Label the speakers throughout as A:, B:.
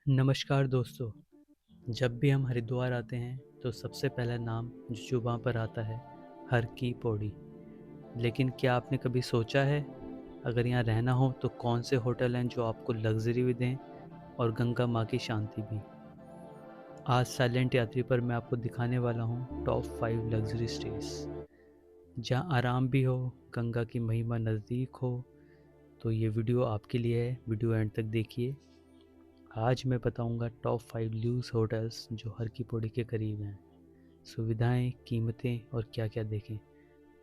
A: नमस्कार दोस्तों। जब भी हम हरिद्वार आते हैं तो सबसे पहला नाम जो जुबां पर आता है हर की पौड़ी। लेकिन क्या आपने कभी सोचा है अगर यहाँ रहना हो तो कौन से होटल हैं जो आपको लग्जरी भी दें और गंगा माँ की शांति भी। आज साइलेंट यात्री पर मैं आपको दिखाने वाला हूँ टॉप 5 लग्जरी स्टेज जहाँ आराम भी हो, गंगा की महिमा नज़दीक हो। तो ये वीडियो आपके लिए है, वीडियो एंड तक देखिए। आज मैं बताऊंगा टॉप 5 लूज होटल्स जो हर की पौड़ी के करीब हैं। सुविधाएं, कीमतें और क्या क्या देखें।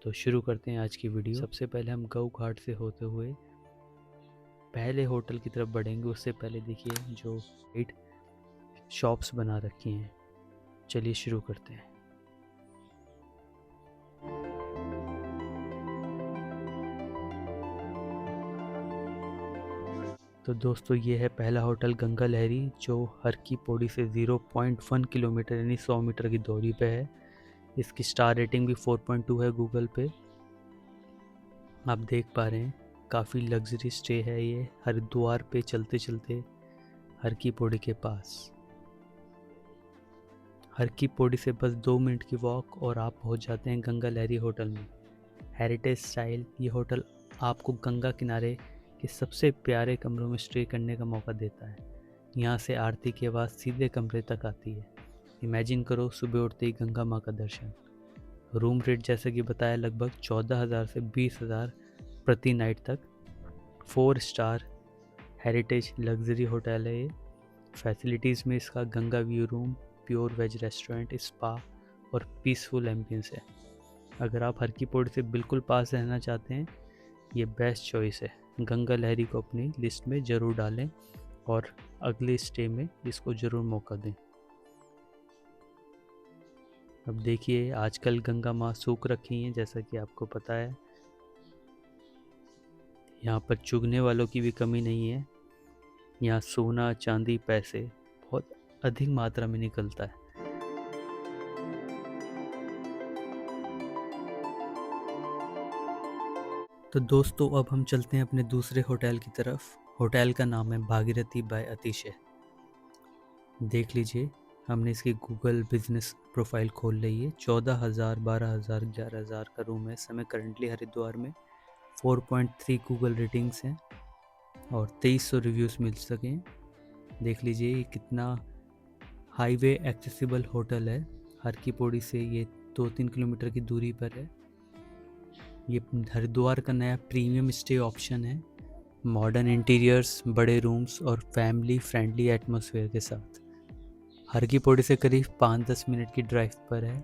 A: तो शुरू करते हैं आज की वीडियो। सबसे पहले हम गऊ घाट से होते हुए पहले होटल की तरफ बढ़ेंगे। उससे पहले देखिए जो 8 शॉप्स बना रखी हैं। चलिए शुरू करते हैं। तो दोस्तों ये है पहला होटल गंगा लहरी जो हर की पौड़ी से 0.1 किलोमीटर यानी 100 मीटर की दूरी पे है। इसकी स्टार रेटिंग भी 4.2 है गूगल पे। आप देख पा रहे हैं काफ़ी लग्जरी स्टे है ये, हरिद्वार पे चलते चलते हर की पौड़ी के पास। हर की पौड़ी से बस 2 मिनट की वॉक और आप पहुंच जाते हैं गंगा लहरी होटल में। हेरिटेज स्टाइल ये होटल आपको गंगा किनारे के सबसे प्यारे कमरों में स्टे करने का मौका देता है। यहाँ से आरती की आवाज़ सीधे कमरे तक आती है। इमेजिन करो सुबह उठते ही गंगा माँ का दर्शन। रूम रेट जैसे कि बताया लगभग 14,000 से 20,000 प्रति नाइट तक। 4 स्टार हेरिटेज लग्जरी होटल है ये। फैसिलिटीज़ में इसका Ganga view room, pure veg restaurant, spa और पीसफुल एम्बियंस है। अगर आप हर की पौड़ी से बिल्कुल पास रहना चाहते हैं ये बेस्ट चॉइस है। गंगा लहरी को अपनी लिस्ट में ज़रूर डालें और अगले स्टे में इसको ज़रूर मौका दें। अब देखिए आजकल गंगा माँ सूख रखी हैं जैसा कि आपको पता है। यहाँ पर चुगने वालों की भी कमी नहीं है। यहाँ सोना, चांदी, पैसे बहुत अधिक मात्रा में निकलता है। तो दोस्तों अब हम चलते हैं अपने दूसरे होटल की तरफ। होटल का नाम है भागीरथी बाय अतिशय। देख लीजिए हमने इसकी गूगल बिजनेस प्रोफाइल खोल ली है। 14,000, 12,000, 11,000 का रूम है इस समय करंटली हरिद्वार में। 4.3 गूगल रेटिंग्स हैं और 2300 रिव्यूज़ मिल सकें। देख लीजिए ये कितना हाईवे एक्सेसिबल होटल है। हर की पौड़ी से ये 2-3 किलोमीटर की दूरी पर है। ये हरिद्वार का नया प्रीमियम स्टे ऑप्शन है। मॉडर्न इंटीरियर्स, बड़े रूम्स और फैमिली फ्रेंडली एटमॉस्फेयर के साथ। हर की पौड़ी से करीब 5-10 मिनट की ड्राइव पर है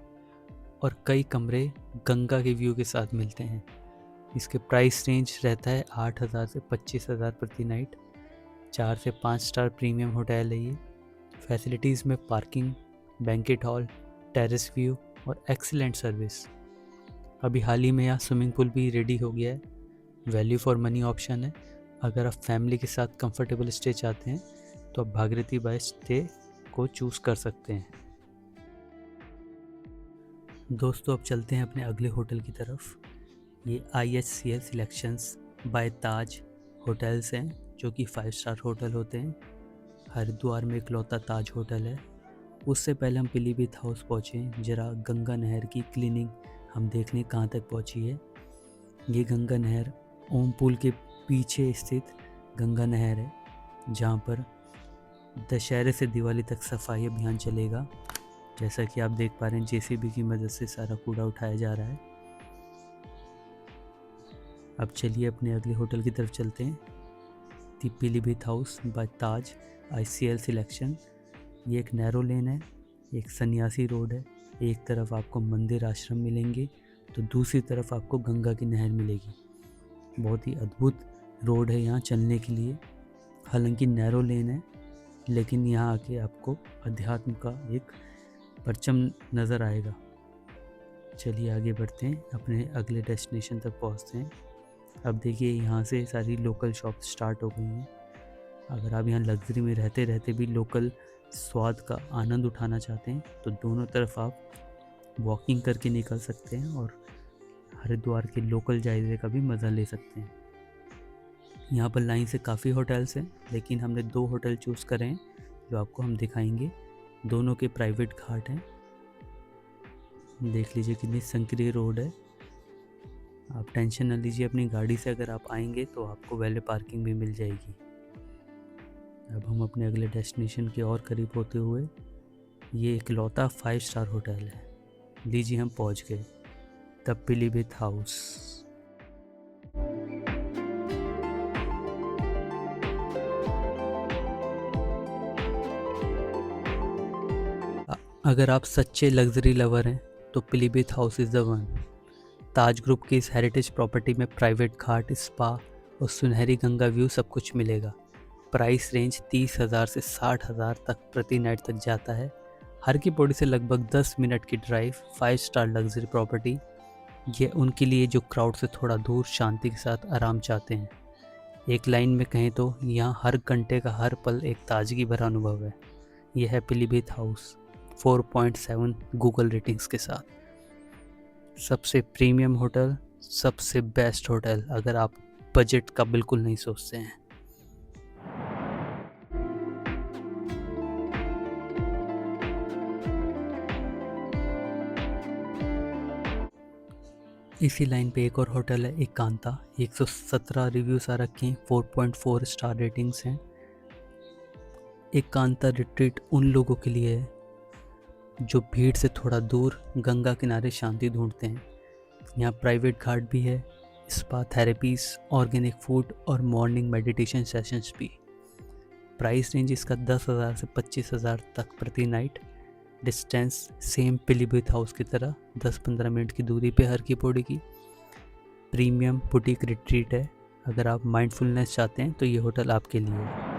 A: और कई कमरे गंगा के व्यू के साथ मिलते हैं। इसके प्राइस रेंज रहता है 8,000 से 25,000 प्रति नाइट। 4 से 5 स्टार प्रीमियम होटल है ये। फैसिलिटीज़ में parking, banquet hall, terrace view और एक्सीलेंट सर्विस। अभी हाल ही में यहाँ स्विमिंग पूल भी रेडी हो गया है। वैल्यू फॉर मनी ऑप्शन है। अगर आप फैमिली के साथ कंफर्टेबल स्टे चाहते हैं तो आप भागीरथी बाय स्टे को चूज़ कर सकते हैं। दोस्तों अब चलते हैं अपने अगले होटल की तरफ। ये IHCL सिलेक्शंस बाय ताज होटल्स हैं जो कि 5 स्टार होटल होते हैं। हरिद्वार में इकलौता ताज होटल है। उससे पहले हम पीलीभीत हाउस पहुँचे। जरा गंगा नहर की क्लीनिंग हम देख लें कहाँ तक पहुँची है। ये गंगा नहर ओम पुल के पीछे स्थित गंगा नहर है जहाँ पर दशहरे से दिवाली तक सफाई अभियान चलेगा। जैसा कि आप देख पा रहे हैं JCB की मदद से सारा कूड़ा उठाया जा रहा है। अब चलिए अपने अगले होटल की तरफ चलते हैं। The Pilibhit house by Taj ICL selection. ये एक नैरो लेन है, एक सन्यासी रोड है। एक तरफ आपको मंदिर आश्रम मिलेंगे तो दूसरी तरफ आपको गंगा की नहर मिलेगी। बहुत ही अद्भुत रोड है यहाँ चलने के लिए। हालांकि नैरो लेन है लेकिन यहाँ आके आपको अध्यात्म का एक परचम नज़र आएगा। चलिए आगे बढ़ते हैं, अपने अगले डेस्टिनेशन तक पहुँचते हैं। अब देखिए यहाँ से सारी लोकल शॉप स्टार्ट हो गई हैं। अगर आप यहाँ लग्जरी में रहते रहते भी लोकल स्वाद का आनंद उठाना चाहते हैं तो दोनों तरफ आप वॉकिंग करके निकल सकते हैं और हरिद्वार के लोकल जायजे का भी मज़ा ले सकते हैं। यहाँ पर लाइन से काफ़ी होटल्स हैं लेकिन हमने 2 होटल चूज़ करे हैं जो आपको हम दिखाएंगे। दोनों के प्राइवेट घाट हैं। देख लीजिए कितनी संकरी रोड है। आप टेंशन न लीजिए, अपनी गाड़ी से अगर आप आएंगे तो आपको वैले पार्किंग भी मिल जाएगी। अब हम अपने अगले डेस्टिनेशन के और करीब होते हुए, ये इकलौता 5 स्टार होटल है। लीजिए हम पहुंच गए, द पिलीभित हाउस। अगर आप सच्चे लग्जरी लवर हैं तो Pilibhit house is the one. Taj group की इस हेरिटेज प्रॉपर्टी में प्राइवेट घाट, स्पा और सुनहरी गंगा व्यू सब कुछ मिलेगा। प्राइस रेंज 30,000 से 60,000 तक प्रति नाइट तक जाता है। हर की पौड़ी से लगभग 10 मिनट की ड्राइव। 5 स्टार लग्जरी प्रॉपर्टी ये उनके लिए जो क्राउड से थोड़ा दूर शांति के साथ आराम चाहते हैं। एक लाइन में कहें तो यहाँ हर घंटे का हर पल एक ताजगी भरा अनुभव है। यह है पिलीभित हाउस 4.7 गूगल रेटिंग्स के साथ। सबसे प्रीमियम होटल, सबसे बेस्ट होटल अगर आप बजट का बिल्कुल नहीं सोचते हैं। इसी लाइन पे एक और होटल है एकांता। 117 रिव्यूज़ आ रखे हैं, 4.4 स्टार रेटिंग्स हैं। एकांता रिट्रीट उन लोगों के लिए है जो भीड़ से थोड़ा दूर गंगा किनारे शांति ढूंढते हैं। यहाँ प्राइवेट घाट भी है, स्पा थेरेपीज, ऑर्गेनिक फूड और मॉर्निंग मेडिटेशन सेशंस भी। प्राइस रेंज इसका 10,000 से 25,000 तक प्रति नाइट। डिस्टेंस सेम पिलीभित हाउस की तरह 10-15 मिनट की दूरी पे हर की पौड़ी की। प्रीमियम बुटीक रिट्रीट है। अगर आप माइंडफुलनेस चाहते हैं तो ये होटल आपके लिए है।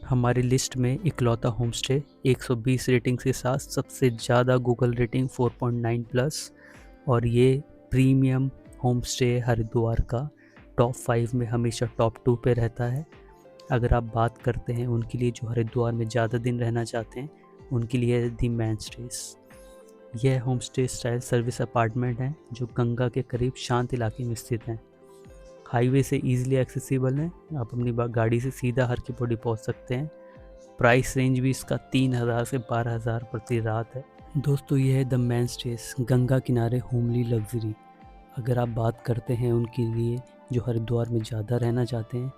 A: हमारी लिस्ट में इकलौता होमस्टे 120 रेटिंग्स के साथ सबसे ज़्यादा गूगल रेटिंग 4.9 प्लस, और ये प्रीमियम होमस्टे हरिद्वार का टॉप 5 में हमेशा टॉप 2 पे रहता है। अगर आप बात करते हैं उनके लिए जो हरिद्वार में ज़्यादा दिन रहना चाहते हैं, उनके लिए दी मैन स्टेस। यह होमस्टे स्टाइल सर्विस अपार्टमेंट हैं जो गंगा के करीब शांत इलाके में स्थित हैं। हाईवे से ईजिली एक्सेसिबल है, आप अपनी गाड़ी से सीधा हर की पौड़ी पहुँच सकते हैं। प्राइस रेंज भी इसका 3,000 से 12,000 प्रति रात है। दोस्तों ये है द मैन स्टेस, गंगा किनारे होमली लग्जरी। अगर आप बात करते हैं उनके लिए जो हरिद्वार में ज़्यादा रहना चाहते हैं,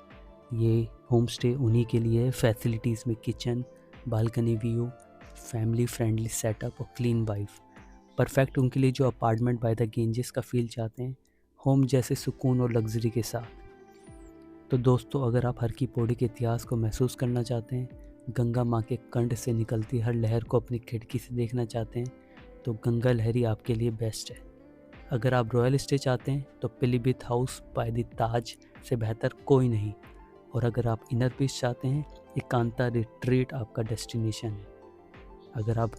A: ये होम स्टे उन्हीं के लिए है। फैसिलिटीज़ में kitchen, balcony view, family friendly setup और क्लीन वाइफ। परफेक्ट उनके लिए जो अपार्टमेंट बाय द गेंजेस का फील चाहते हैं, होम जैसे सुकून और लग्जरी के साथ। तो दोस्तों अगर आप हर की पौड़ी के इतिहास को महसूस करना चाहते हैं, गंगा माँ के कंठ से निकलती हर लहर को अपनी खिड़की से देखना चाहते हैं, तो गंगा लहरी आपके लिए बेस्ट है। अगर आप रॉयल स्टे चाहते हैं तो पिलीभित हाउस बाय द ताज से बेहतर कोई नहीं। और अगर आप इनर पीस चाहते हैं, एकांता रिट्रीट आपका डेस्टिनेशन है। अगर आप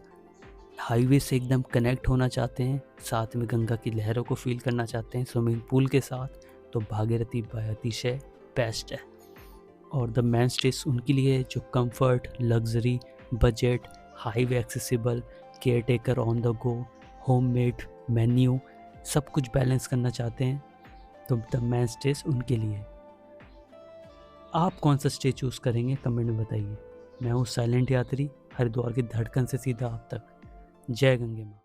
A: हाईवे से एकदम कनेक्ट होना चाहते हैं, साथ में गंगा की लहरों को फील करना चाहते हैं स्विमिंग पूल के साथ, तो भागीरथी बाय अतिशय बेस्ट है। और द मैन स्टेस उनके लिए जो comfort, luxury, budget, highway accessible, care taker on the go, homemade menu सब कुछ बैलेंस करना चाहते हैं, तो द मैन स्टेस उनके लिए। आप कौन सा स्टे चूज़ करेंगे कमेंट में बताइए। मैं हूँ साइलेंट यात्री, हरिद्वार की धड़कन से सीधा आप तक। जय गंगे माँ।